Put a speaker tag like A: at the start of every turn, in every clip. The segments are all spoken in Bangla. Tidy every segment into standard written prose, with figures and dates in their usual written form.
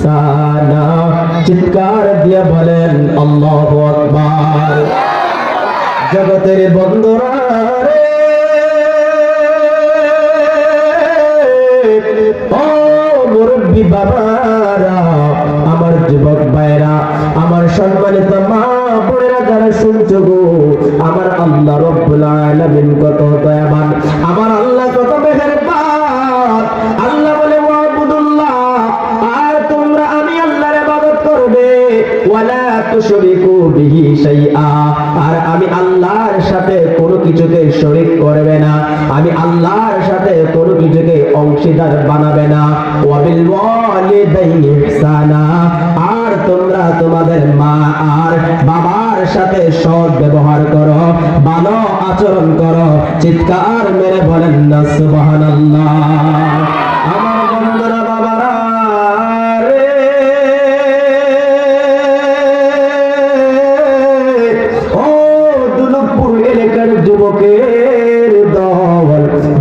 A: ইহসানা। চিৎকার দিয়ে বলেন আল্লাহু আকবার। জগতের বন্ধুরা রে, ও মুরব্বী বাবারা, আমার যুবক ভাইরা, আমার সম্মানিত মা বোনেরা যারা শুনছো গো, আমার আল্লাহ রব্বুল আলামিন কত দয়াবান, আমার আল্লাহ কত মেহেরবান। আল্লাহ বলে ওয়াবুদুল্লাহ, আর তোমরা আমি আল্লাহর ইবাদত করবে, ওয়ালা তুশরিকু বিহি শাইআ, আর আমি আল্লাহর সাথে কোনো কিছুকে শরীক করবে না, আমি আল্লাহর সাথে কোনো কিছুকে অংশীদার বানাবে না। ওয়াবিল ওয়ালিদাইনি ইহসানা, আর তোমরা তোমাদের মা আর বাবার সাথে সৎ ব্যবহার করো, ভালো আচরণ করো। চিৎকার মেরে বলেন না সুবহানাল্লাহ। আমার বন্ধুরা বাবারা রে, ও দুলুকপুর এলাকার যুবকের দল,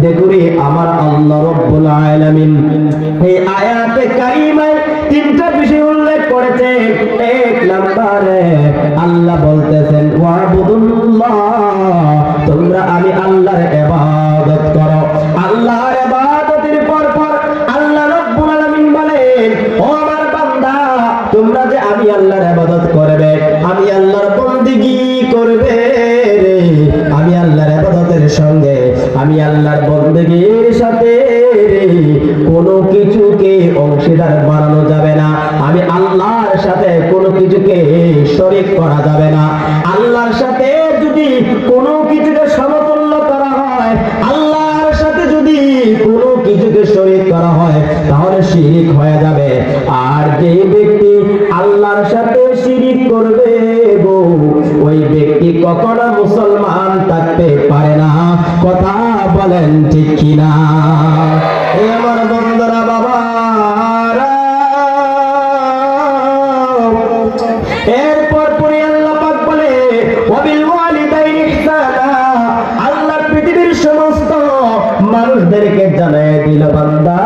A: দেখুরে আমার আল্লাহ রব্বুল আলামিন এই আয়াতে কারিমায় তিনটা বিষয় উল্লেখ করেছে। এক নম্বরে আল্লাহ বলতেছেন ওয়াবুদুল্লাহ, তোমরা আমি আল্লাহর ইবাদত করো। আল্লাহর ইবাদতের পর আল্লাহ রব্বুল আলামিন বলেন, ও আমার বান্দা, তোমরা যে আমি আল্লাহর ইবাদত করবে, আমি আল্লাহর বندگی করবে, আমি আল্লাহর ইবাদতের সঙ্গে, আমি আল্লাহর বندگির সাথে কোনো কিছুকে অংশীদার বানানো যাবে না, আমি আল্লাহর সাথে কোনো কিছুকে শরীক করা যাবে না। আল্লাহর সাথে যদি কোনো কিছুকে সমতুল্য করা হয়, আল্লাহর সাথে যদি কোনো কিছুকে শরীক করা হয়, তাহলে শিরিক হয়ে যাবে। আর যে ব্যক্তি আল্লাহর সাথে শিরিক করবে গো, ওই ব্যক্তি কখনো মুসলমান থাকতে পারে না। কথা বলেন ঠিক কিনা? আমার বন্ধুরা বাবারা, এরপর পরে আল্লাহ পাক বলে ওয়াবিল ওয়ালিদাইনি ইহসানা, আল্লাহ পৃথিবীর সমস্ত মানুষদেরকে জানায় দিল, বান্দা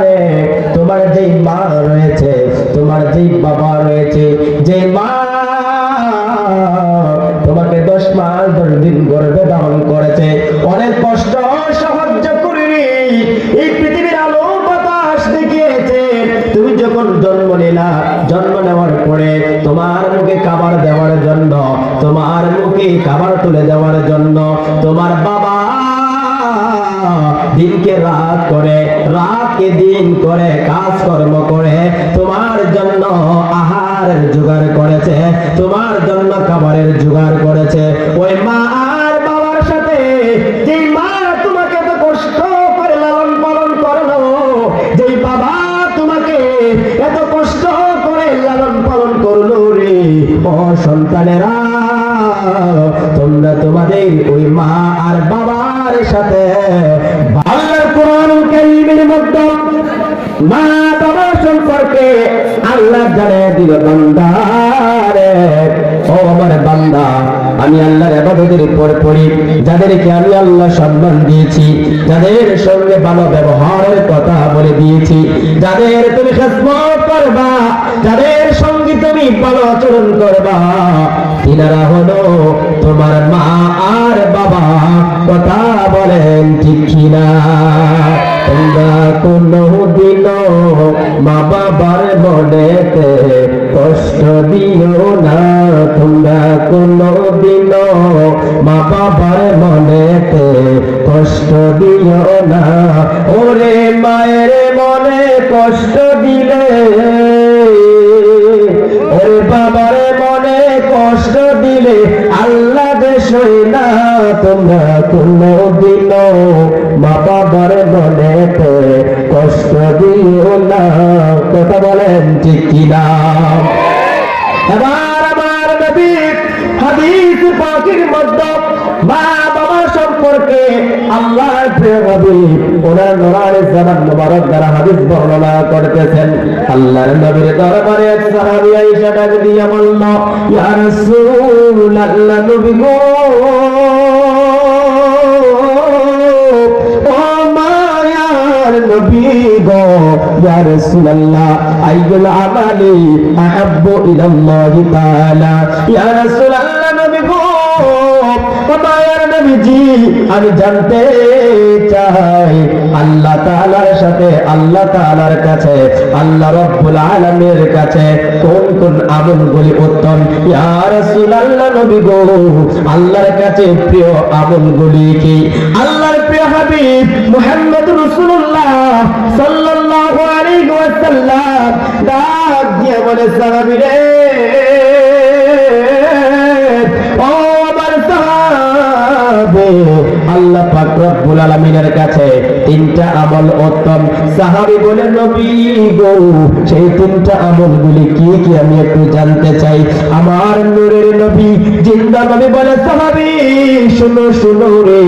A: রে, তোমার যেই মা রয়েছে, তোমার যেই বাবা রয়েছে, যে মা তোমাকে 10 মাস 10 দিন গর্ভে ধারণ করেছে, অনেক কষ্ট সহ্য করে এই পৃথিবীর আলো বাতাস দেখিয়েছে, তুমি যখন জন্ম নিলা, জন্ম নেওয়ার পরে তোমার মুখে খাবার দেওয়ার জন্য, তোমার মুখে খাবার তুলে দেওয়ার জন্য তোমার বাবা দিনকে রাত করে, রাতকে দিন করে, কাজকর্ম করে তোমার জন্য আহারের জোগাড় করেছে, তোমার জন্য খাবারের জোগাড় করেছে। ওই মা আর বাবার সাথে যে মা তোমাকে এত কষ্ট করে লালন পালন করলো, যেই বাবা তোমাকে এত কষ্ট করে লালন পালন করলো রে, ও সন্তানেরা, তোমরা তোমাদের ওই মা আর বাবার সাথে আল্লাহর কোরআন কারীমের মধ্যে মা বাবা সম্পর্কে আল্লাহ জানিয়ে দিল, বান্দা রে, ও আমার বান্দা, আমি আল্লাহর ইবাদতের উপর পড়ি, যাদেরকে আমি আল্লাহ সম্মান দিয়েছি, যাদের সঙ্গে ভালো ব্যবহারের কথা বলে দিয়েছি, যাদের তুমি খেদমত করবা, যাদের সঙ্গে তুমি ভালো আচরণ করবা, তিনারা হলো তোমার মা আর বাবা। কথা বলেন ঠিক কিনা? তোমরা কোনো দিন মা বাবার মনেতে কষ্ট দিও না, তোমরা কোনো দিন মা বাবার মনেতে কষ্ট দিও না। ওরে মায়ের মনে কষ্ট দিলে, ওরে বাবার মনে কষ্ট দিলে আল্লাহ দেশই না, তোমরা কোনো দিন মা বাবার মনেতে কষ্ট দিও না। কথা বলেন ঠিক কিনা? এবার আমার নবী হাদিস পাকের মধ্যে মা বাবা সম্পর্কে আল্লাহর প্রিয় নবী ওনার নূরানি জবান মুবারক দ্বারা হাদিস বর্ণনা করতেছেন। আল্লাহর নবীর দরবারে এক সাহাবী আয়েশা ডাক দিয়ে বলল, ইয়া রাসূলুল্লাহ, নবী গো, ও মায়ার নবী গো, ইয়া রাসূলুল্লাহ আইয়ুল আমালি আহাব্বু ইলাল্লাহি তাআলা ইয়া রাসূলুল্লাহ নবী গো ও মায়ের নবীজি আমি জানতে চাই আল্লাহ তাআলার সাথে আল্লাহ তাআলার কাছে আল্লাহ রাব্বুল আলামিনের কাছে কোন কোন আমলগুলি উত্তম ইয়া রাসূলুল্লাহ নবী গো আল্লাহর কাছে প্রিয় আমলগুলি কি আল্লাহর প্রিয় হাবিব মুহাম্মদ রাসূলুল্লাহ সাল্লাল্লাহু আলাইহি ওয়াসাল্লাম ডাক দিয়ে বলে সাহাবীরে ও আমার সাহাবী আল্লাহ পাক রব্বুল আলামিনের কাছে তিনটা আমল উত্তম সাহাবী বলে নবী গো সেই তিনটা আমলগুলি কি কি আমি একটু জানতে চাই আমার নূরের নবী জিন্দা নবী বলে সাহাবী শুনো শুনো রে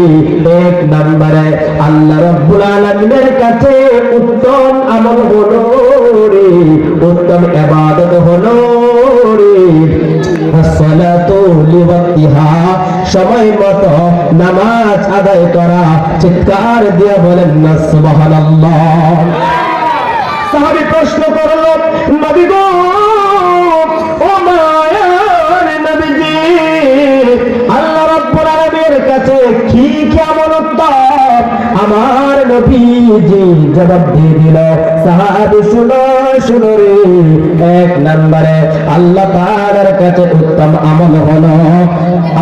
A: এক নম্বরে আল্লাহ রব্বুল আলামিনের কাছে উত্তম আমল হলো রে উত্তম ইবাদত হলো রে আসসালাতু লিওয়াক্তিহা সময় মতো নামাজ আদায় করা চিৎকার দিয়ে বলেন না সুবহানাল্লাহ সাহাবী প্রশ্ন করল নবী গো ও মায়ার নবীজি আল্লাহ রাব্বুল আলামিনের কাছে কি কেমন উত্তম আমার নবীজি জবাব দিয়ে দিল সাহাবী শুনো শুনো রে এক নম্বরে আল্লাহ তাআলার কাছে উত্তম আমল হলো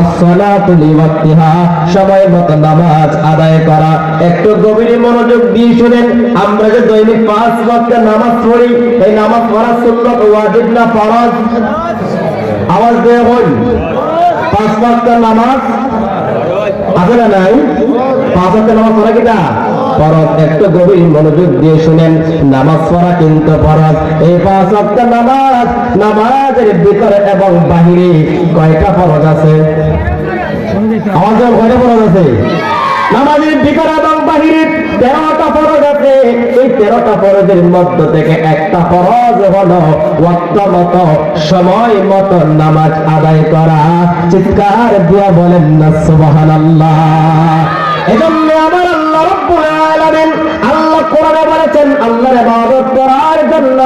A: আসসালাতু লিওয়াক্তিহা সময় মতো নামাজ আদায় করা একটু গভীর মনোযোগ দিয়ে শুনেন আমরা যে দৈনিক 5 ওয়াক্ত নামাজ পড়ি এই নামাজ পড়া সুন্নাত ওয়াজিব না ফরজ আওয়াজ দিয়ে বল 5 ওয়াক্ত নামাজ আছে না নাই 5 ওয়াক্ত নামাজ পড়া কিটা ফরজ একটু গভীর মনোযোগ দিয়ে শুনেন নামাজ পড়া কিন্তু ফরজ এই 5 ওয়াক্ত নামাজ নামাজের ভিতরে এবং বাহিরে কয়টা ফরজ আছে আমাদের কয়টা ফরজ আছে নামাজের ভিতরে এবং বাহিরে 13টা ফরজ আছে এই 13টা ফরজের মধ্য থেকে একটা ফরজ হলো ওয়াক্ত মতো সময় মতো নামাজ আদায় করা চিৎকার দিয়ে বলেন না সুবহানাল্লাহ এজন্য আমার আল্লাহ রাব্বুল আলামিন আল্লাহ কোরআনে বলেছেন আল্লাহর ইবাদত করার জন্য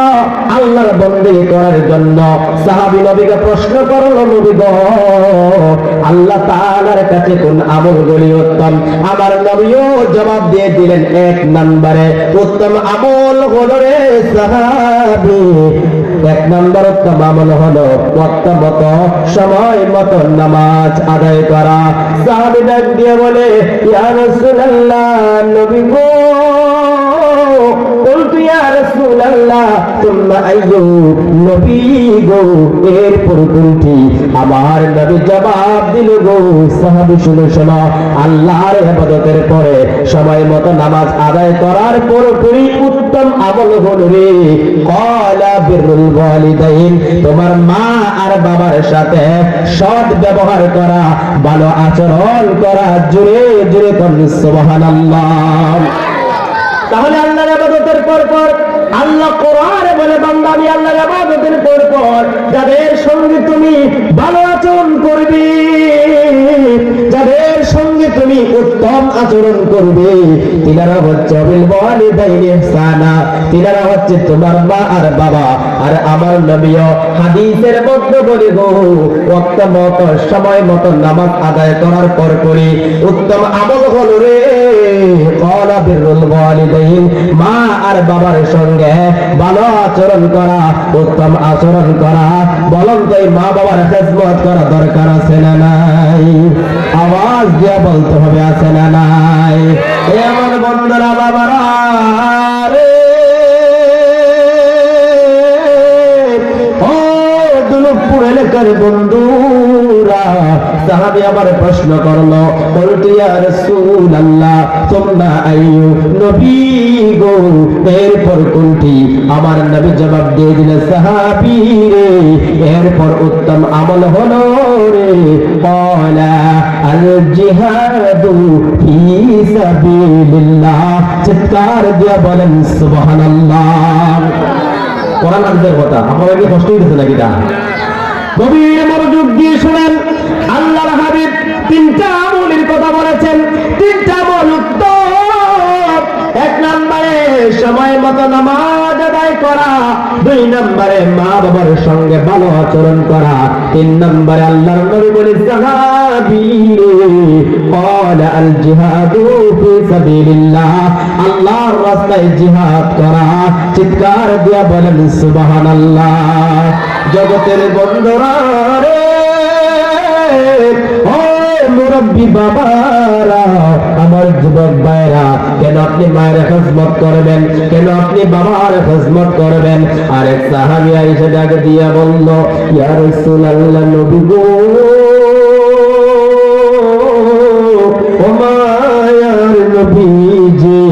A: আল্লাহর বندگی করার জন্য সাহাবী নবীকে প্রশ্ন করলো নবী গো আল্লাহ তাআলার কাছে কোন আমলগুলি উত্তম আমার নবীও জবাব দিয়ে দিলেন এক নম্বরে উত্তম আমল হলো রে সাহাবী এক নম্বর উত্তম আমল হলো ওয়াক্ত মতো সময় মতো নামাজ আদায় করা সাহাবী ডাক দিয়ে বলে ইয়া রাসূলুল্লাহ নবী গো বলতু ইয়া রাসূলুল্লাহ তুম্মা আইয়ু নবী গো এরপর কোনটি আমার নবী জবাব দিল গো সাহাবী শুনে শোনো আল্লাহর ইবাদতের পরে সময় মতো নামাজ আদায় করার পরই উত্তম আমল হলো রে ক্বালা বিরুল ওয়ালিদাইন তোমার মা আর বাবার সাথে সৎ ব্যবহার করা ভালো আচরণ করা জোরে জোরে বলুন সুবহানাল্লাহ তাহলে আল্লাহর ইবাদতের পর আল্লাহ কোরআনে বলে বান্দা আমি আল্লাহর ইবাদতের পর যাদের সঙ্গে তুমি ভালো আচরণ করবে যাদের সঙ্গে তুমি উত্তম আচরণ করবে তিনারা হচ্ছে বিল ওয়ালিদাইনি ইহসানা তিনারা হচ্ছে তোমার মা আর বাবা আর আমার নবীও হাদিসের মধ্যে বলে গো ওয়াক্ত মতো সময় মতো নামাজ আদায় করার পর করে উত্তম আমল হলো রে ক্বালা বিরুল ওয়ালিদাইন মা আর বাবার সঙ্গে ভালো আচরণ করা উত্তম আচরণ করা বলুন তো এই মা বাবার খেদমত করা দরকার আছে না নাই আওয়াজ দিয়ে বলতে হবে আছে না নাই এ আমার বন্ধুরা বাবারা রে ও দুলুকপুর এলাকার বন্ধুরা সাহাবী আবার প্রশ্ন করলো বলতো ইয়া রাসূলুল্লাহ তোমরা আইয়ু নবী গো এরপর কোনটি আমার নবী জবাব দিয়ে দিলেন সাহাবী রে এরপর উত্তম আমল হলো রে ক্বালা আল জিহাদু ফি সাবিলিল্লাহ চিৎকার দিয়ে বলেন সুবহানাল্লাহ কোরআন হাদিসের কথা আপনারা কি কষ্ট হইতেছে নাকি এটা গভীর মনোযোগ দিয়ে শুনেন আল্লাহর হাবিব তিনটা আমলের কথা বলেছেন তিনটা আমল উত্তম এক নম্বরে সময় মতো নামাজ আদায় করা, 2 নম্বরে মা বাবার সঙ্গে ভালো আচরণ করা, 3 নম্বরে আল্লাহর নবী বলেন সাহাবী ক্বালা আল জিহাদু ফি সাবিলিল্লাহ, আল্লাহর রাস্তায় জিহাদ করা। চিৎকার দিয়া বলেন সুবহানাল্লাহ। জগতের বন্ধুরা রে, ও মুরব্বী বাবারা, আমার যুবক ভাইরা, কেন আপনি মায়ের খেদমত করবেন, কেন আপনি বাবার খেদমত করবেন? আরেক সাহাবী আয়েশা ডাক দিয়া বলল, ইয়া রাসূলুল্লাহ, নবী গো, ও মায়ার নবীজি,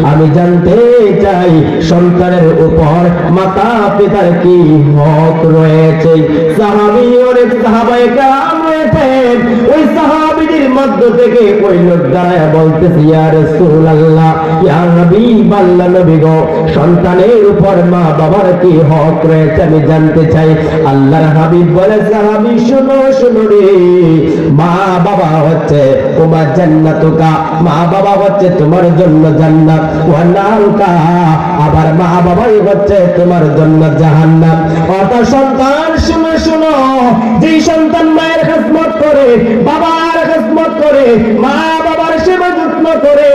A: আমি জানতে চাই সন্তানের উপর মাতা পিতার কি হক রয়েছে। সাহাবী অনেক সাহাবায়ে কেরাম রয়েছেন, ওই সাহাবীদের মধ্য থেকে ওই লোক দাঁড়ায় বলতেছে, ইয়া রাসূলুল্লাহ, ইয়া হাবিবাল্লাহ, নবী গো, সন্তানের উপর মা বাবার কি হক রয়েছে আমি জানতে চাই। আল্লাহর হাবিব বলে, সাহাবী শুনো শুনো রে, মা বাবা হচ্ছে তোমার জান্নাতুকা, মা বাবা হচ্ছে তোমার জন্য জান্নাত, ওয়া নারুকা, আবার মা বাবাই হচ্ছে তোমার জন্য জাহান্নাম। অর্থাৎ সন্তান শুনো শুনো, যে সন্তান মায়ের খেদমত করে, বাবার খেদমত করে, মা বাবার সেবা যত্ন করে,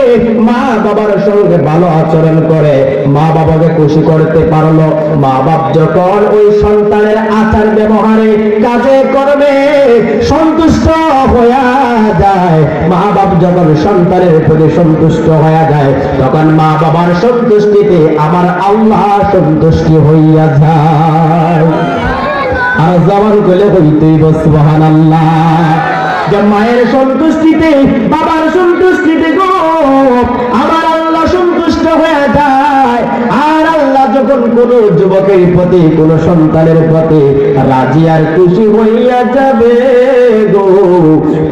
A: মা বাবার সঙ্গে ভালো আচরণ করে, মা বাবাকে খুশি করতে পারলো, মা বাপ যখন ওই সন্তানের আচার ব্যবহারে কাজে কর্মে সন্তুষ্ট হয়ে যায়, মা বাপ যখন সন্তানের প্রতি সন্তুষ্ট হয়ে যায়, তখন মা বাবার সন্তুষ্টিতে আমার আল্লাহ সন্তুষ্টি হইয়া যায়। আর জবান করলে হইতেই সুবহানাল্লাহ। যে মায়ের সন্তুষ্টিতে, বাবার সন্তুষ্টিতে গো আমার আল্লাহ সন্তুষ্ট হয়ে যায়। আর আল্লাহ যখন কোন যুবকের প্রতি, কোন সন্তানের প্রতি রাজি আর খুশি হইয়া যাবে গো,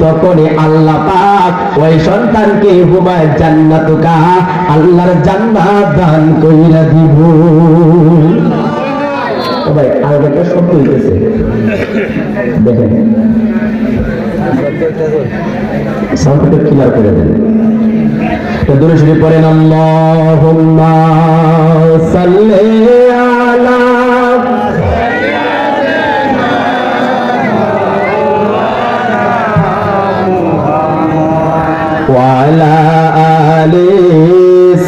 A: তখনই আল্লাহ পাক ওই সন্তানকে হুমায় জান্নাতুকা, আল্লাহর জান্নাত দান কইরা দিব। ভাই আরেকটা শব্দ হইতেছে, দেখেন সাউন্ডটা ক্লিয়ার করে দেন। দূরে শুনে পড়েন, আল্লাহুম্মা সাল্লি আলা ওয়া আলা আলি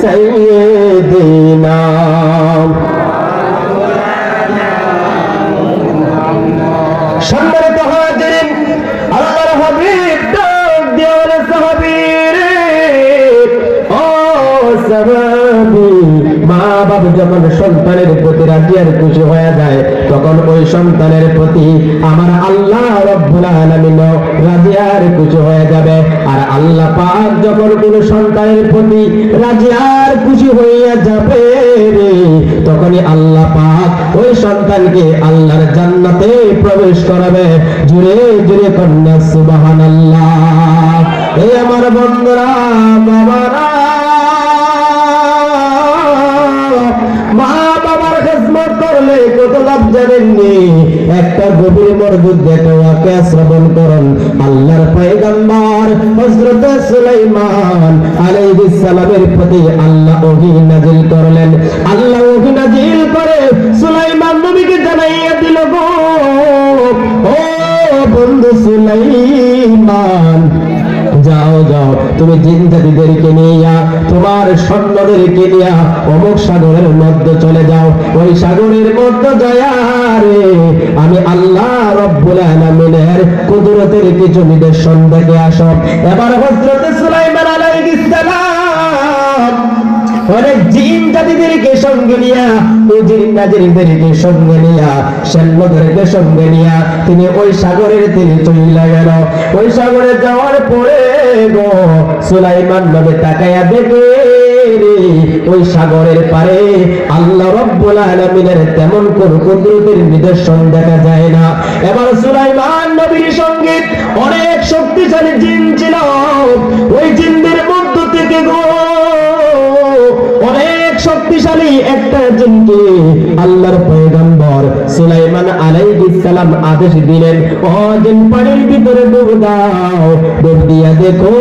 A: সাইয়্যিদিনা। সম্মানিত হাজিরিন, আল্লাহর হাবিব ডাক দিয়ে বলে, সাহাবী রে, ও সাহাবী, মা বাবা যখন সন্তানের প্রতি রাজি আর খুশি হয়ে যায়, তখন ওই সন্তানের প্রতি আমার আল্লাহ রাব্বুল আলামিন রাজি আর খুশি হয়ে যাবে। আর আল্লাহ পাক যখন কোন সন্তানের প্রতি রাজি আর খুশি হইয়া যাবে রে, তখনই আল্লাহ পাক ওই সন্তানকে আল্লাহর জান্নাতে প্রবেশ করাবে। জুড়ে জুড়ে কন্যা সুবহানাল্লাহ। এই আমার বন্ধুরা, বাবারা, মা বাবার খেদমত করলে কত লাভ জানেননি? একটা গভীর মনোযোগ দেখে ওয়াকে শ্রবণ করুন। আল্লাহর পয়গম্বর হযরত সুলাইমান আলাইহিস সালামের প্রতি আল্লাহ ওহী নাযিল করলেন। আল্লাহ ওহী নাযিল করে সুলাইমান নবীকে জানাইয়া দিল, গো ও বন্ধু সুলাইমান, যাও যাও, তুমি জিন জাতিদেরকে নিয়ে, তোমার সৈন্যদেরকে নিয়ে অমুক সাগরের মধ্যে চলে যাও। ওই সাগরের মধ্যে যায়া রে আমি আল্লাহ রাব্বুল আলামিনের কুদরতের কিছু নিদর্শন দেখে আসো। এবার হযরত সুলাইমান আলাইহিস সালাম অনেক জিন জাতিদেরকে সঙ্গে নিয়া, জিন জাতিদেরকে সঙ্গে নিয়া, সৈন্যদেরকে সঙ্গে নিয়া তিনি ওই সাগরের তীরে চলে গেল। ওই সাগরে যাওয়ার পরে গো সুলাইমান নবী তাকায়া দেখে রে, ওই সাগরের পারে আল্লাহ রাব্বুল আলামিনের তেমন কোন কুদরতের নিদর্শন দেখা যায় না। এবার সুলাইমান নবীর সঙ্গে অনেক শক্তিশালী জিন ছিল। ওই জিনদের মধ্য থেকে গো অনেক শক্তিশালী একটা জিনকে আল্লাহর পয়গম্বর সুলাইমান আলাইহিস সালাম আদেশ দিলেন, ও জিন পানির ভিতরে ডুব দাও, ডুব দিয়া দেখো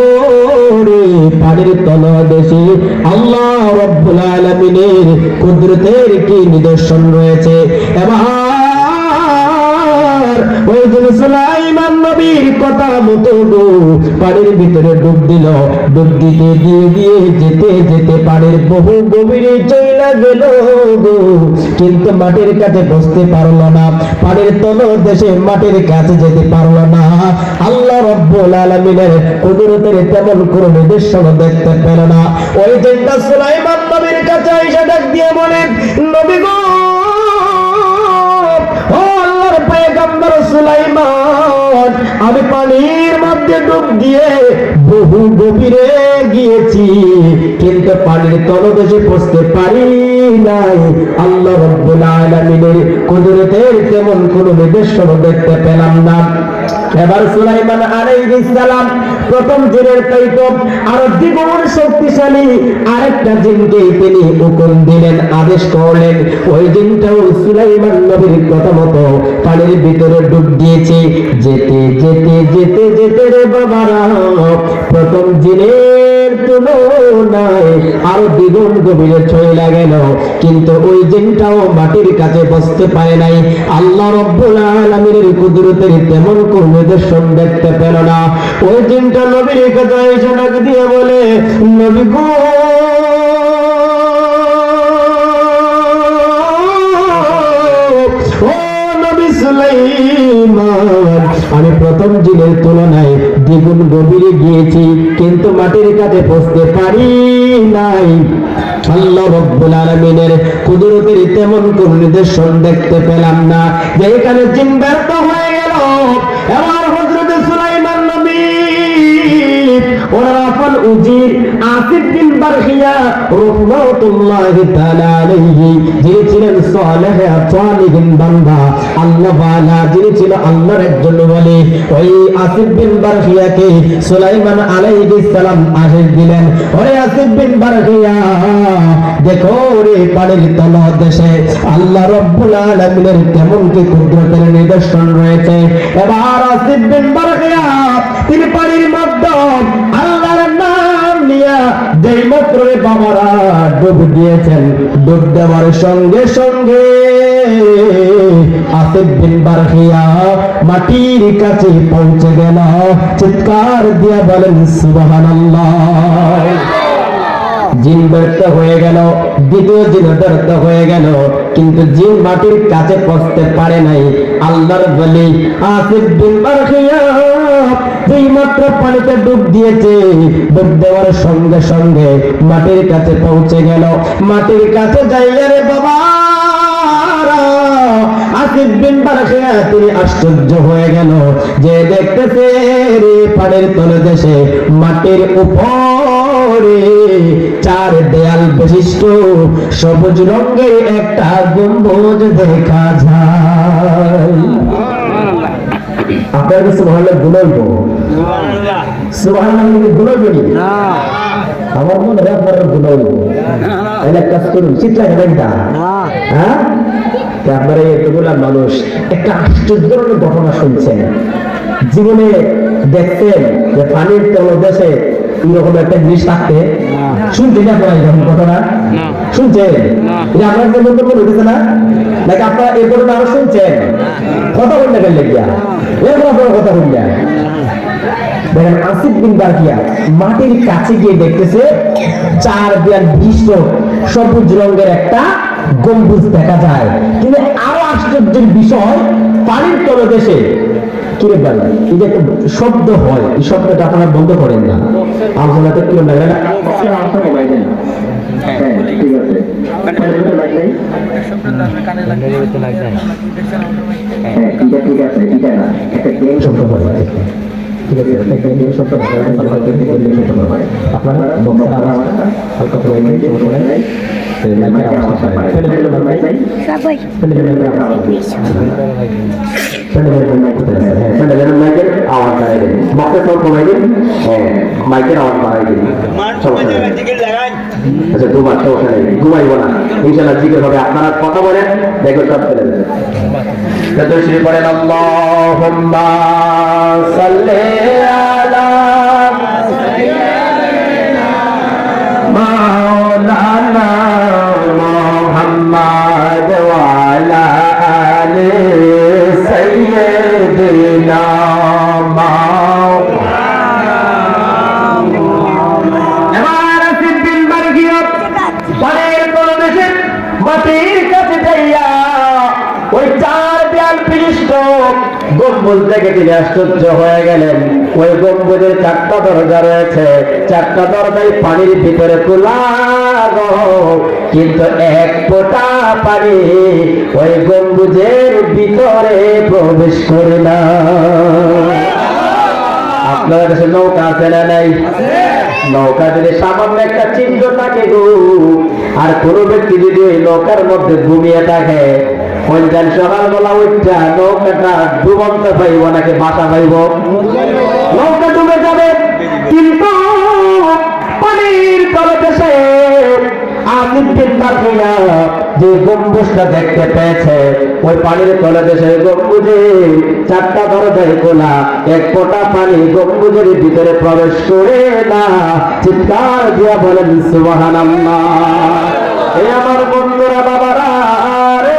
A: রে পানির তলদেশে আল্লাহ রাব্বুল আলামিনের কুদরতের কি নিদর্শন রয়েছে। এবার ওই যে সুলাইমান নবীর কথা মতো পানির ভিতরে ডুব দিল। ডুব দিতে দিয়ে যেতে যেতে পানির বহু গভীরে চলে গেল, কিন্তু মাটির কাছে বসতে পারলো না। পানির তলদেশে মাটির কাছে যেতে পারলো না। আল্লাহ রাব্বুল আলামিনের কুদরতের তেমন কোনো নিদর্শন দেখতে পেল না। ওই জিনটা সুলাইমান নবীর কাছে এসে ডাক দিয়ে বলে, নবী গো, ও আল্লাহর পয়গম্বর সুলাইমান, আমি পানির মধ্যে ডুব দিয়ে বহু গভীরে গিয়েছি, কিন্তু পানির তলদেশে পৌঁছতে পারি নাই। আল্লাহ রাব্বুল আলামিনের কুদরতের তেমন কোনো নিদর্শন দেখতে পেলাম না। এবার সুলাইমান আলাইহিস সালাম প্রথম জিনের চাইতে আরো দ্বিগুণ শক্তিশালী আরেকটা জিনকে তিনি হুকুম দিলেন, আদেশ করলেন। ওই জিনটাও সুলাইমান নবীর কথা মতো পানির ভিতরে ডুব দিয়েছে। যেতে যেতে যেতে যেতে রে বাবারা, প্রথম জিনের তুলনায় আরো দ্বিগুণ গভীরে চলে গেল, কিন্তু ওই জিনটাও মাটির কাছে বসতে পারে নাই। আল্লাহ রাব্বুল আলামিনের কুদরতের তেমন কোন নিদর্শন দেখতে পেল না। ওই জিনটা নবীর কাছে এসে ডাক দিয়ে বলে, নবী গো, ও নবী সুলাইমান, আমি প্রথম জিনের তুলনায় দ্বিগুণ গভীরে গিয়েছি, কিন্তু মাটির কাছে পৌঁছতে পারি নাই। আল্লাহ রাব্বুল আলামিনের কুদরতের তেমন কোন নিদর্শন দেখতে পেলাম না। যেখানে জিন ব্যর্থ হয়ে গেল, এবার হযরত সুলাইমান নবী ওনার আপন উজির আসিফ বিন বারখিয়া রাহমাতুল্লাহি তাআলা আলাইহি, যিনি ছিলেন সালিহিন বান্দা, আল্লাহ ওয়ালা, যিনি ছিল আল্লাহর একজন ওলি, ওই আসিফ বিন বারখিয়াকে সুলাইমান আলাইহিস সালাম আদেশ দিলেন, ওরে আসিফ বিন বারখিয়া, দেখো রে পানির তলদেশে আল্লাহ রাব্বুল আলামিনের কেমন কি কুদরতের নিদর্শন রয়েছে। এবার আসিফ বিন বারখিয়া তিনি পানির মধ্যে আল্লাহর নাম নিয়ে যেই মাত্র বাবারা ডুব দিয়েছেন, ডুব দেওয়ার সঙ্গে সঙ্গে আসিফ বিন বারখিয়া মাটির কাছে পৌঁছে গেল। চিৎকার দিয়ে বলেন সুবহানাল্লাহ। জিন ব্যর্থ হয়ে গেল, দ্বিতীয় জিন ব্যর্থ হয়ে গেল, কিন্তু জিন মাটির কাছে পৌঁছতে পারে নাই। আল্লাহর বলি আসিফ বিন বারখিয়া যেই মাত্র পানিতে ডুব দিয়েছে, ডুব দেওয়ার সঙ্গে সঙ্গে মাটির কাছে পৌঁছে গেল। মাটির কাছে যাইয়া রে বাবা, আসিফ বিন বারখিয়া তিনি আশ্চর্য হয়ে গেল, যে দেখতেছে রে পানির তলদেশে মাটির উপরে চার দেয়াল বিশিষ্ট সবুজ রঙের একটা গম্বুজ দেখা যায়। আপনার কাছে সুবহানাল্লাহ গুনাইবো, সুবহানাল্লাহ গুনাইবো না, আমার মনে হয় আপনারা গুনাইবো। তাহলে কাজ করুন, চিত্রা গেলেন না, হ্যাঁ, আপনারা এতগুলা মানুষ একটা আশ্চর্যজনক ঘটনা শুনছেন, জীবনে দেখতেন যে পানির তলদেশে এরকম একটা জিনিস থাকতে? শুনছেন আপনারা এরকম ঘটনা? শুনছেন? এটা আপনার মনে হইতেছে না? নাকি আপনারা এই ঘটনা আরো শুনছেন? কথা বলতে গেলে গিয়া এরকম আপনার কথা বললেন। দেখেন আসিফ বিন বারখিয়া মাটির কাছে গিয়ে দেখতেছে চার দেয়াল বিশিষ্ট সবুজ রঙের একটা গম্বুজ দেখা যায়। কিন্তু আরো আশ্চর্যের বিষয়, পানির তলদেশে কিরে বলে এই যে একটা শব্দ হয়, এই শব্দটা আপনারা বন্ধ করেন না, আলোচনাতে কি লাগে না, ঠিক আছে, ঠিক আছে, এটা না একটা প্লেন শব্দ হয়, ঠিক আছে, একটা প্লেন শব্দ হয়, আপনারা বক্তার আওয়াজটা হালকা করে নিয়ে শুনে মাইকের আওয়াজটা পায়, মাইকের আওয়াজ বাড়াই দিন, বক্তা সব কমাই দিন, মাইকের আওয়াজ বাড়াই দিন। আচ্ছা দুবার সমস্যা নেই, ঘুমাইবো না ইনশাআল্লাহ, জিকির হবে। আপনারা কথা বলেন, দেখো সব চলে যাবে। যত শ্রী পড়েন আল্লাহুম্মা সাল্লি আলা গম্বুজ দেখে তিনি আশ্চর্য হয়ে গেলেন। ওই গম্বুজের 4টা দরজা রয়েছে, 4টা দরজায় পানির ভিতরে খোলা, কিন্তু এক ফোঁটা পানি ওই গম্বুজের ভিতরে প্রবেশ করে না। আপনার কাছে নৌকা আছে না নাই? নৌকা যদি সামান্য একটা চিহ্ন থাকে গো, আর কোন ব্যক্তি যদি ওই নৌকার মধ্যে ঘুমিয়ে থাকে, ওইখান সকালবেলা উঠটা নৌকাটা ডুবন্ত পাইব নাকি বাসা পাইব? নৌকা ডুবে যাবে। কিন্তু পানির তলদেশে যে গম্বুজটা দেখতে পেয়েছে, ওই পানির তলদেশে গম্বুজে 4টা দরজায় খোলা, এক ফোঁটা পানি গম্বুজের ভিতরে প্রবেশ করে না। চিৎকার দিয়া বলেন সুবহানাল্লাহ। এই আমার বন্ধুরা, বাবারা রে,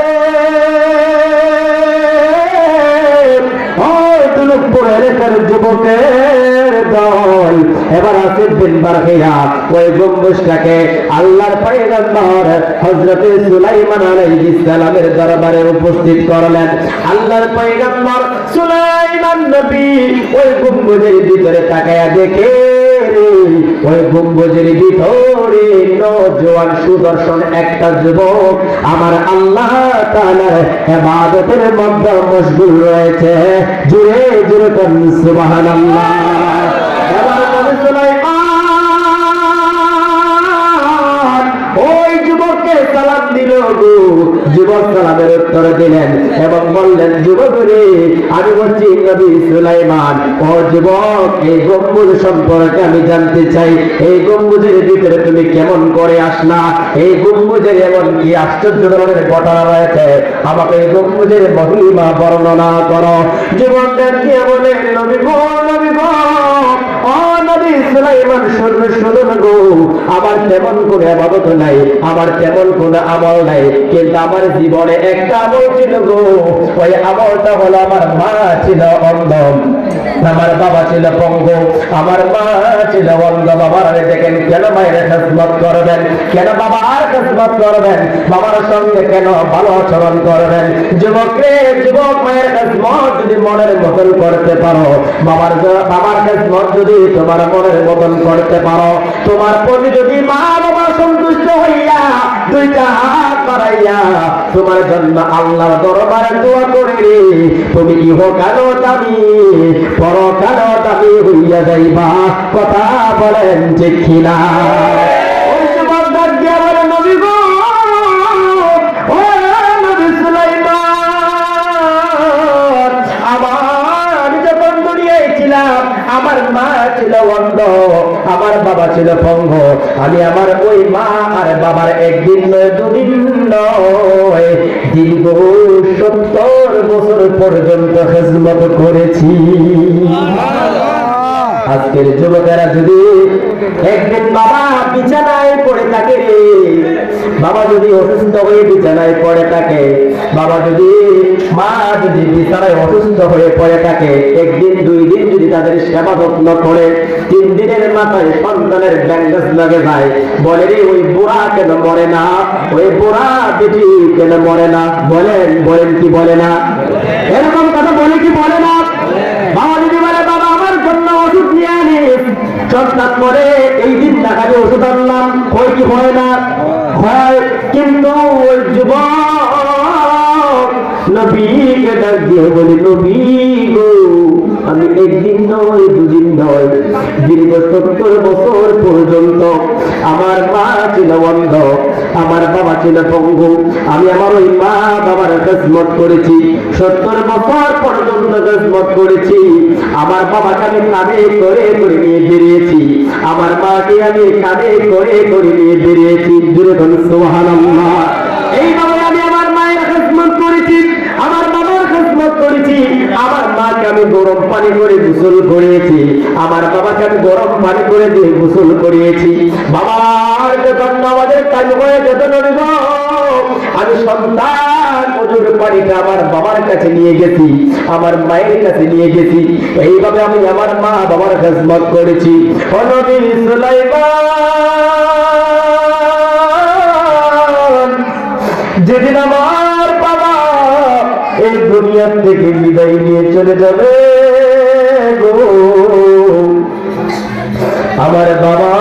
A: যুবকের দল এবার আসিফ বিন বারখিয়া ওই গম্বুজটাকে আল্লাহর পয়গম্বর হযরত সুলাইমান আলাইহিস সালামের দরবারে উপস্থিত করলেন। আল্লাহর পয়গম্বর সুলাইমান নবী ওই গম্বুজের ভিতরে তাকায়া দেখে, ওই গম্বুজের ভিতরে নওজোয়ান সুদর্শন একটা যুবক আমার আল্লাহ তাআলার ইবাদতের মধ্যে মশগুল রয়েছে। জোরে জোরে বলেন সুবহানাল্লাহ। এবার নবী সুলাইমান ওই যুবককে সালাম দিল। যুবক সালামের উত্তর দিলেন এবং বললেন, যুবক রে, আমি বলছি নবী সুলাইমান, ও যুবক, এই গম্বুজ সম্পর্কে আমি জানতে চাই। এই গম্বুজের ভিতরে তুমি কেমন করে আসলা? এই গম্বুজের এমন কি আশ্চর্য ধরনের ঘটনা রয়েছে? আমাকে এই গম্বুজের মহিমা বর্ণনা করো। যুবক দিয়ে বলে, নবী গো, নবী গো, ও নবী সুলাইমান, শুনুন গো, আমার তেমন কোনো ইবাদত নাই, আমার তেমন কোনো আমল নাই, কিন্তু আমার জীবনে একটা আমল ছিল গো। ওই আমলটা হলো, আমার মা ছিল অন্ধ, আমার বাবা ছিল পঙ্গু, আমার মা ছিল অন্ধ। বাবার দেখেন, কেন মায়ের খেদমত করবেন? কেন বাবার খেদমত করবেন? বাবার সঙ্গে কেন ভালো আচরণ করবেন? যুবক রে, যুবক, মায়ের খেদমত যদি মনের মতন করতে পারো, বাবার খেদমত যদি তোমার মনের মতন করতে পারো, তোমার প্রতি যদি মা বাবা সন্তুষ্ট হইয়া 2টা হাত বাড়াইয়া তোমার জন্য আল্লাহর দরবারে দোয়া করে, তুমি ইহকালও দামি পরকালও দামি হইয়া যাইবা। কথা বলেন ঠিক কিনা? ওই যুবক ডাক দিয়া বলে, নবী গো, ও নবী সুলাইমান, আমি যখন দুনিয়ায় ছিলাম, আমার মা ছিল অন্ধ, আমার বাবা ছিল পঙ্গ। আমি আমার ওই মা আর বাবার একদিন নয়, 2 দিন নয়, দীর্ঘ 70 বছর পর্যন্ত খেদমত করেছি। আজকের যুবকেরা যদি একদিন বাবা বিছানায় পড়ে থাকে, বাবা যদি অসুস্থ হয়ে বিছানায় পড়ে থাকে, বাবা যদি মা যদি বিছানায় অসুস্থ হয়ে পড়ে থাকে, 1 দিন 2 দিন যদি তাদের সেবা যত্ন করে, 3 দিনের মাথায় সন্তানের ব্যান্ডেজ লাগে যায়, বলে রে, ওই বুড়া কেন মরে না? ওই বুড়া বেটি কেন মরে না? বলেন বলেন কি বলে না? এরকম কথা বলে কি বলে না? বাবা যদি বলে, বাবা আমার জন্য ওষুধ নিয়ে আনিস, সন্তান মরে, এই দিন টাকাতে ওষুধ আনলাম, হয় কি হয় না? হয়। কিন্তু ওই যুবক নবীকে ডাক দিয়ে বলি, নবী গো, আমি 1 দিন নয়, 2 দিন নয়, দীর্ঘ 70 বছর পর্যন্ত আমার মা ছিল অন্ধ, আমার বাবা ছিল পঙ্গু, আমি আমার ওই মা বাবার খেদমত করেছি, 70 বছর পর্যন্ত খেদমত করেছি। আমার বাবাকে আমি কাঁধে করে করে নিয়ে বেরিয়েছি, আমার মাকে আমি কাঁধে করে করে নিয়ে বেরিয়েছি। জোরে বলুন সুবহানাল্লাহ। এইভাবে আমি আমার মায়ের খেদমত করেছি, আমার বাবার খেদমত করেছি, আমার মাকে আমি গরম পানি করে গোসল করিয়েছি, আমার বাবাকে আমি গরম পানি করে দিয়ে গোসল করিয়েছি। বাবার যখন আমাদের কাজ হয়ে যেত, আমি সন্তান মজুর পানিটা আমার বাবার কাছে নিয়ে গেছি, আমার মায়ের কাছে নিয়ে গেছি। এইভাবে আমি আমার মা বাবার খেদমত করেছি। ও নবী সুলাইমান, যেদিন আমার বাবা দুনিয়া থেকে বিদায় নিয়ে চলে যাবে গো। আমার বাবা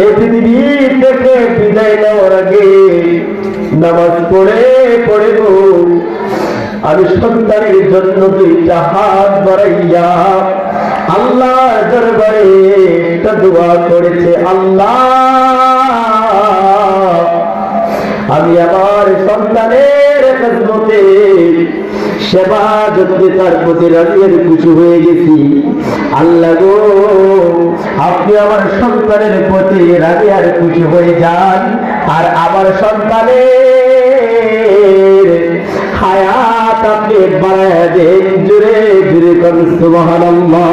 A: এই পৃথিবী থেকে বিদায় নেওয়ার আগে নামাজ পড়ে পড়ে গো আমি সন্তানের জন্য দুইটা হাত বাড়াইয়া আল্লাহর দরবারে একটা দোয়া করেছে, আল্লাহ আমি আমার সন্তানের খেদমতে সেবা যত্নে তার প্রতি রাজিয়ার খুশি হয়ে গেছি। আল্লাহ গো আপনি আমার সন্তানের প্রতি রাজিয়ার খুশি হয়ে যান, আর আমার সন্তানের হায়াত আপনি বাড়ায় দেন। জুড়ে জুড়ে করুন সুবহানাল্লাহ।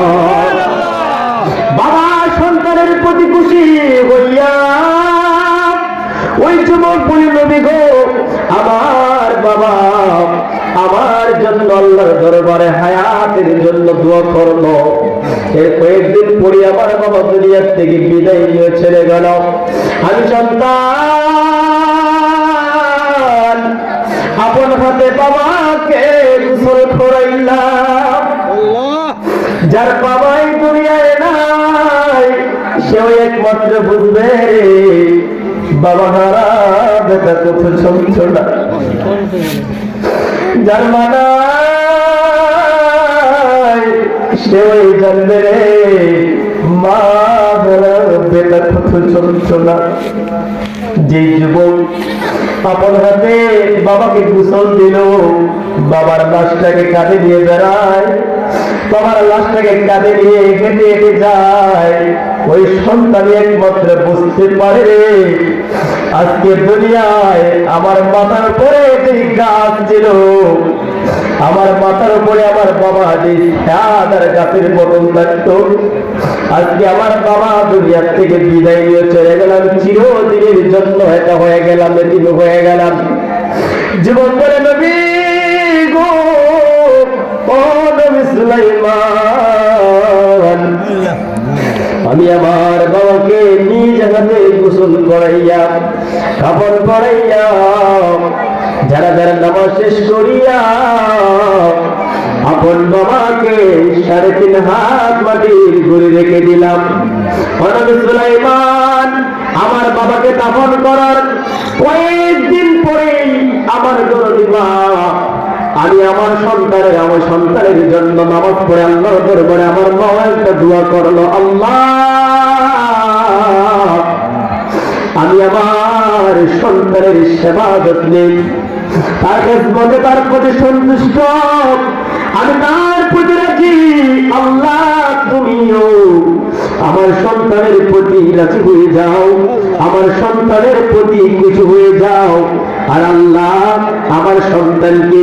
A: বাবা সন্তানের প্রতি খুশি হইয়া ওই যুবক বলিল, নবী গো আমার বাবা আমার জন্য আল্লাহর দরবারে হায়াতের জন্য দোয়া করলো। এর কয়েকদিন পরে আমার বাবা দুনিয়ার থেকে বিদায় নিয়ে চলে গেল। আমি সন্তান আপন হাতে বাবাকে গোসল করাইলাম। যার বাবাই দুনিয়ায় নাই সেও একমাত্র বুঝবে বাবা হারা বেটা কত যন্ত্রণা। যার মানায় সেও জানবে রে মা হারা বেটা কত যন্ত্রণা। যে যুবক আপন হাতে বাবাকে গোসল দিল, বাবার লাশটাকে কাঁধে নিয়ে বেড়ায়, বাবার লাশটাকে কাঁধে নিয়ে হেঁটে হেঁটে যায়, ওই সন্তানই একমাত্র বুঝতে পারে রে আজকে দুনিয়ায় আমার মাথার উপরে যে গাছ ছিল, আমার মাথার উপরে আমার বাবা যে ছায়াদার গাছের মতন থাকতো, আজকে আমার বাবা দুনিয়ার থেকে বিদায় নিয়ে চলে গেলাম, চিরদিনের জন্য এটা হয়ে গেলাম, এতিম হয়ে গেলাম। জীবন করে নবী গো ও নবী সুলাইমান, আমি আমার বাবাকে নিজ হাতে গোসল করাইয়া কাপড় পরাইয়া যারা যারা নামাজ শেষ করিয়া আপন বাবাকে 3.5 হাত মাটির ঘুরে রেখে দিলাম। নবী সুলাইমান আমার বাবাকে দাফন করার কয়েকদিন পরেই আমার জননী মা আমি আমার সন্তানের জন্য নামাজ পড়ে আল্লাহর দরবারে আমার মা একটা দোয়া করলো, আল্লাহ আমি আমার সন্তানের সেবা যত্নে তার খেদমতে তার প্রতি সন্তুষ্ট, আমি তার প্রতি রাজি। আল্লাহ তুমিও আমার সন্তানের প্রতি রাজি হয়ে যাও, আমার সন্তানের প্রতি খুশি হয়ে যাও। আর আল্লাহ আমার সন্তানকে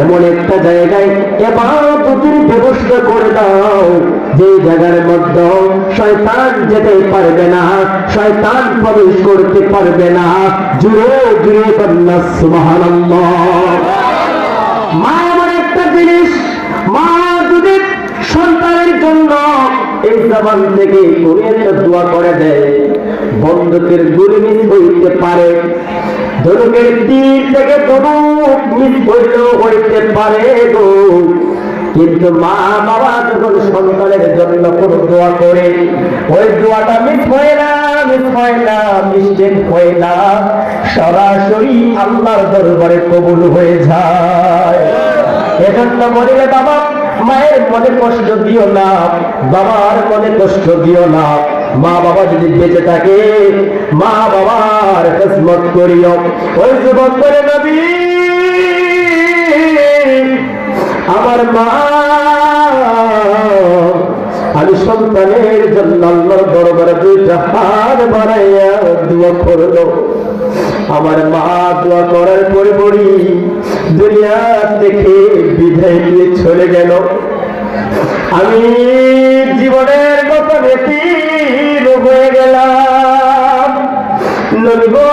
A: এমন একটা জায়গায় ইবাদতের ব্যবস্থা করে দাও যে জায়গার মধ্যে শয়তান যেতে পারবে না, শয়তান প্রবেশ করতে পারবে না। জুড়ে জুড়ে কন্যা সুবহানাল্লাহ। মা এমন একটা জিনিস, মা যদি সন্তানের জন্য এই জবান থেকে কোনো একটা দোয়া করে দেয়, বন্দুকের গুলি মিস হইতে পারে, ধনুকের তীর থেকে ধনুক মিস হইলেও হইতে পারে গো, কিন্তু মা বাবা যখন সন্তানের জন্য কোনো দোয়া করে ওই দোয়াটা মিস হয় না, মিস্টেক হয় না, সরাসরি আল্লাহর দরবারে কবুল হয়ে যায়। এজন্য বলিলে বাবা মায়ের মনে কষ্ট দিও না, বাবার মনে কষ্ট দিও না। মা বাবা যদি বেঁচে থাকে মা বাবার খেদমত করিও। ওই যুবক করে নবী আমার মা আমি সন্তানের জন্য আল্লাহর দরবারে 2টা হাত বাড়াইয়া দোয়া করলো। আমার মা দোয়া করার পরে পরই দুনিয়া থেকে বিদায় নিয়ে চলে গেল। আমি জীবনের মতো ব্যতীত হয়ে গেলাম। নবী গো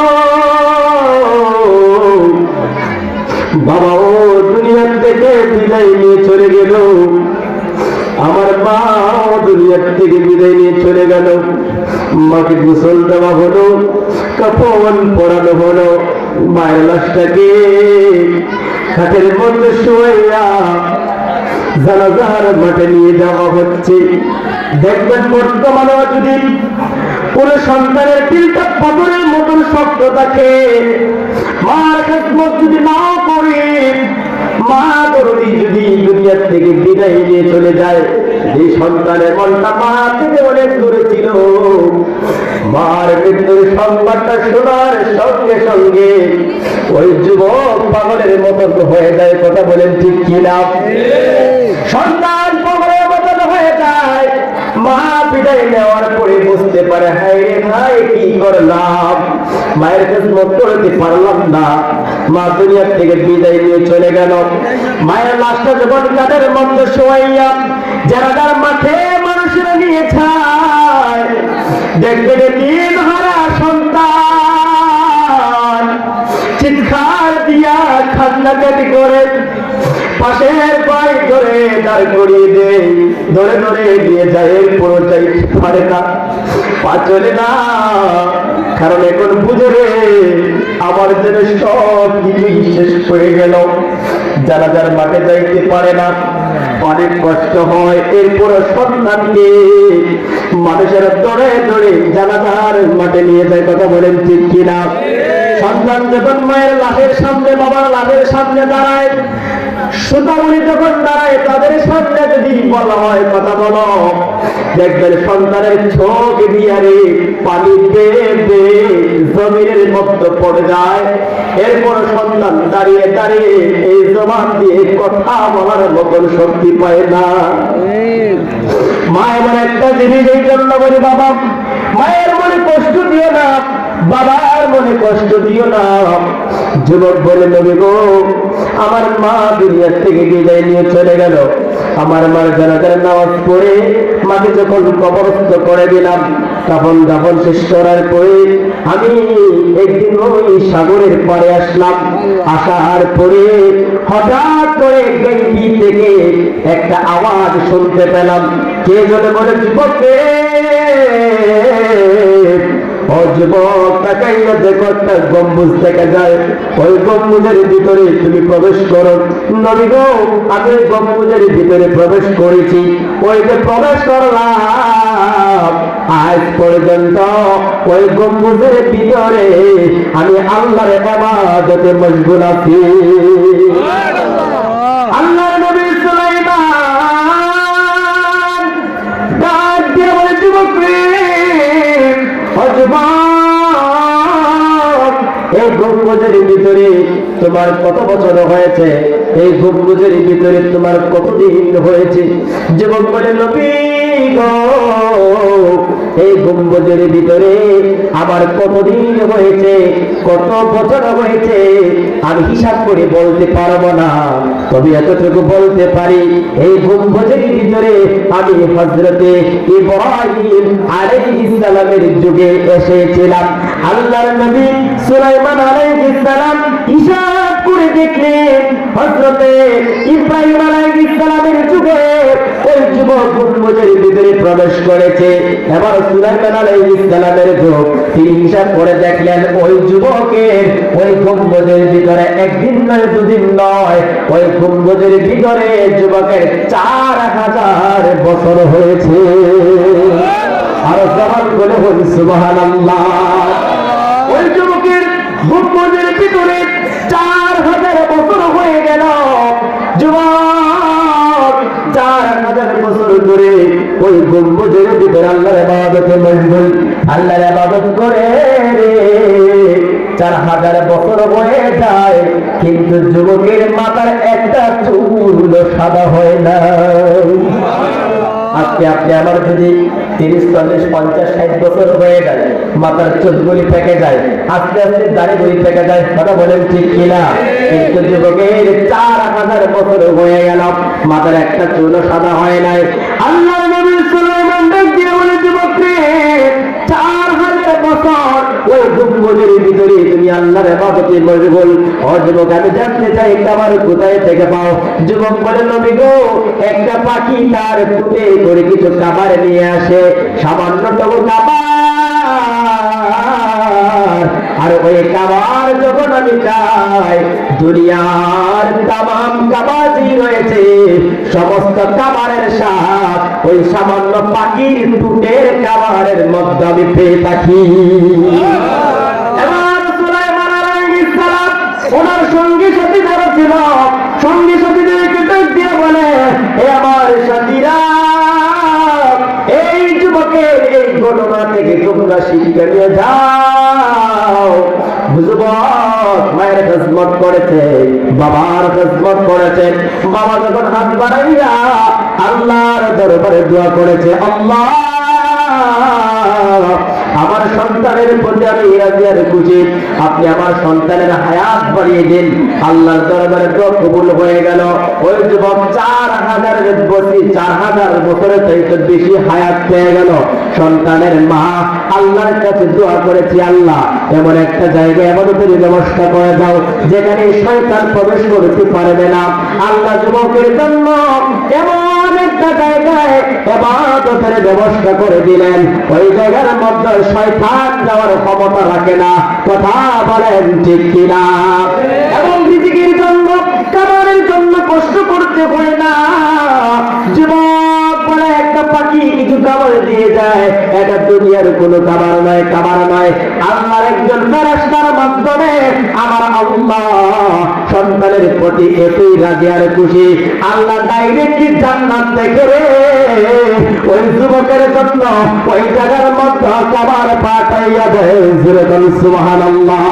A: বাবা ও দুনিয়া থেকে বিদায় নিয়ে চলে গেল, আমার মা দুনিয়া থেকে বিদায় নিয়ে চলে গেল। মাকে গোসল দেওয়া হলো, কাফন পরানো হলো, মায়ের লাশটাকে
B: খাটের মধ্যে শুয়াইয়া জানাজার মাঠে নিয়ে যাওয়া হচ্ছে। দেখবেন বর্তমানে যদি কোন সন্তানের দিলটা পাথরের মতন শক্ত থাকে, মার খেদমত যদি নাও করে, মা দরদি যদি দুনিয়ার থেকে বিদায় নিয়ে চলে যায়, যে সন্তানের মনটা মা থেকে অনেক দূরে ছিল, মার মৃত্যুর সংবাদটা শোনার সঙ্গে সঙ্গে ওই যুবক পাগলের মতন হয়ে যায়। কথা বলেন ঠিক কিনা? সন্তান পাগলের মতন হয়ে যায়। মা বিদায় নেওয়ার পরে বুঝতে পারে, হায় রে ভাই কি করলাম, মায়ের খেদমত করতে পারলাম না, মা দুনিয়ার থেকে বিদায় নিয়ে চলে গেল। মায়ের লাশটা যখন কাদের মধ্যে শোয়াইয়া জানাজার মাঠে মানুষেরা নিয়ে যায়, দেখবে যে দিন হারা সন্তান চিৎকার দিয়া কান্নাকাটি করে পাশের পাই ধরে দাঁড় করিয়ে দেয়, ধরে ধরে দিয়ে যায়। এরপর যাইতে পারে না, পা চলে না, কারণ এখন বুঝে রে আমার যেন সব কিছুই শেষ হয়ে গেল। জানাজার মাঠে যাইতে পারে না, অনেক কষ্ট হয়। এরপর সন্তানকে মানুষের দৌড়ে দৌড়ে জানাজার মাঠে নিয়ে যায়। কথা বলেন ঠিক কিনা? সন্তান যখন মায়ের লাশের সামনে, বাবার লাশের সামনে দাঁড়ায়, সুতামণি যখন দাঁড়ায়, তাদের সামনে যদি বলা হয় কথা বলো, দেখবেন সন্তানের চোখ দিয়ে পানি বেয়ে বেয়ে জমিনের মধ্যে পড়ে যায়। এরপর সন্তান দাঁড়িয়ে দাঁড়িয়ে এই জবান দিয়ে কথা বলার মতন শক্তি পায় না। মা এমন একটা জিনিস, এই জন্য বলি বাবা মায়ের মনে কষ্ট দিও না, বাবার মনে কষ্ট দিও না। যুবক বলে, নবী গো, আমার মা দুনিয়ার থেকে বিদায় নিয়ে চলে গেল, আমার মার জানাজার নামাজ পড়ে মাকে যখন কবরস্থ করে দিলাম, তখন যখন শেষ করার পরে আমি একদিন ওই সাগরের পাড়ে আসলাম। আসার পরে হঠাৎ করে গেঞ্জি থেকে একটা আওয়াজ শুনতে পেলাম। কে যেন বলে, যুবক ও যুবক, তাকাইয়া দেখো একটা গম্বুজ দেখা যায়, ওই গম্বুজের ভিতরে তুমি প্রবেশ করো। নবী গো, আমি গম্বুজের ভিতরে প্রবেশ করেছি, ওই যে প্রবেশ করলাম, আজ পর্যন্ত ওই গম্বুজের ভিতরে আমি আল্লাহর ইবাদতে মশগুল আছি। আল্লাহর নবী সুলাইমান ডাক দিয়ে বলে, যুবক এই গম্বুজের ভিতরে তোমার কত বছর হয়েছে? এই গম্বুজের ভিতরে তোমার কতদিন হয়েছে? যুবক বলে, নবী গো, এই গম্বুজের ভিতরে আমার কতদিন হয়েছে, কত বছর হয়েছে আমি হিসাব করে বলতে পারবো না, তবে এতটুকু বলতে পারি, এই গম্বুজের ভিতরে আমি হযরতে ইব্রাহিম আলাইহিস সালামের যুগে এসেছিলাম। আল্লাহর নবী সুলাইমান আলাইহিস সালাম হিসাব করে দেখলেন, হযরতে ইব্রাহিম আলাইহিস সালামের যুগে ওই যুবক গম্বুজের ভিতরে প্রবেশ করেছে। এবার সুলাইমান আলাইহিস সালামের যুগ, তিনি হিসাব করে দেখলেন ওই যুবকের ওই গম্বুজের ভিতরে একদিন নয়, দুদিন নয়, ওই গম্বুজের ভিতরে যুবকের 4000 বছর হয়েছে। আর জবান বলে বলি সুবহানাল্লাহ। ওই যুবকের গম্বুজের ভিতরে 4000 বছর হয়ে গেল। যুবক 4000 বছর ধরে ওই গম্বুজের ভিতরে আল্লাহর ইবাদতে মশগুল, আল্লাহর ইবাদত করে 4000 বছর হয়ে যায়, কিন্তু যুবকের মাথার একটা চুল সাদা হয় না। আজকে আপনি আমার যদি 30, 40, 50, 60 বছর হয়ে যায়, মাথার চুলগুলি পেকে যায়, আস্তে আস্তে দাড়িগুলি পেকে যায়। কথা বলেন ঠিক কিনা? কিন্তু যুবকের 4000 বছর হয়ে গেল, মাথার একটা চুল সাদা হয় নাই। আল্লাহ নবী সুলাইমান ডাক দিয়ে বলে, যুবক রে, 4000 বছর ওই গম্বুজের ভিতরে তুমি আল্লাহর ইবাদতে মশগুল। ও যুবক, আমি জানতে চাই খাবার কোথায় থেকে পাও? যুবক বলে, নবী গো, একটা পাখি তার পেটে করে কিছু খাবার নিয়ে আসে, সামান্যতম খাবার, আর
A: ওই কাবার যখন আমি চাই, দুনিয়ার তামাম কাবাজি রয়েছে, সমস্ত কাবারের স্বাদ ওই সামান্য পাখির টুটের কাবারের মধ্যে আমি পেয়ে থাকি। এবার সুলাইমান আলাইহিস সালাম ওনার সঙ্গী সাথী যারা ছিল, সঙ্গী সাথীদেরকে ডাক দিয়ে বলে, হে আমার সাথীরা, এই যুবকের এই ঘটনা থেকে তোমরা শিক্ষা নিয়ে যাও। যুবক মায়ের খেদমত করেছে, বাবার খেদমত করেছে, বাবা যখন হাত বাড়াইয়া আল্লাহর দরবারে দোয়া করেছে, আল্লাহ আমার সন্তানের প্রতি আমি রাজি আর খুশি, আপনি আমার সন্তানের হায়াত বাড়িয়ে দিন। আল্লাহর দরবারে দোয়া কবুল হয়ে গেল। ওই যুবক 4000 বছরের চাইতে বেশি হায়াত পেয়ে গেল। সন্তানের মা আল্লাহর কাছে দোয়া করেছি, আল্লাহ এমন একটা জায়গায় ইবাদতের ব্যবস্থা করে দাও যেখানে শয়তান প্রবেশ করতে পারবে না। আল্লাহ যুবকের জন্য এমন একটা জায়গায় ইবাদতের ব্যবস্থা করে দিলেন, ওই জায়গার মধ্যে শয়তান যাওয়ার ক্ষমতা রাখে না। কথা বলেন ঠিক কিনা? এবং রিজিকের জন্য, খাবারের জন্য কষ্ট করতে হয় না। যুবক বলে একটা পাখি কিছু খাবার দিয়ে যায়, এটা দুনিয়ার কোনো খাবার নয়, খাবার নয়, আল্লাহর একজন ফেরেশতার মাধ্যমে আমার আল্লাহ সন্তানের প্রতি এতই রাজি আর খুশি, আল্লাহ ডাইরেক্ট জান্নাত থেকে ওই যুবকের জন্য ওই জায়গার মধ্যে খাবার পাঠাইয়া দেয়। সুবহানাল্লাহ।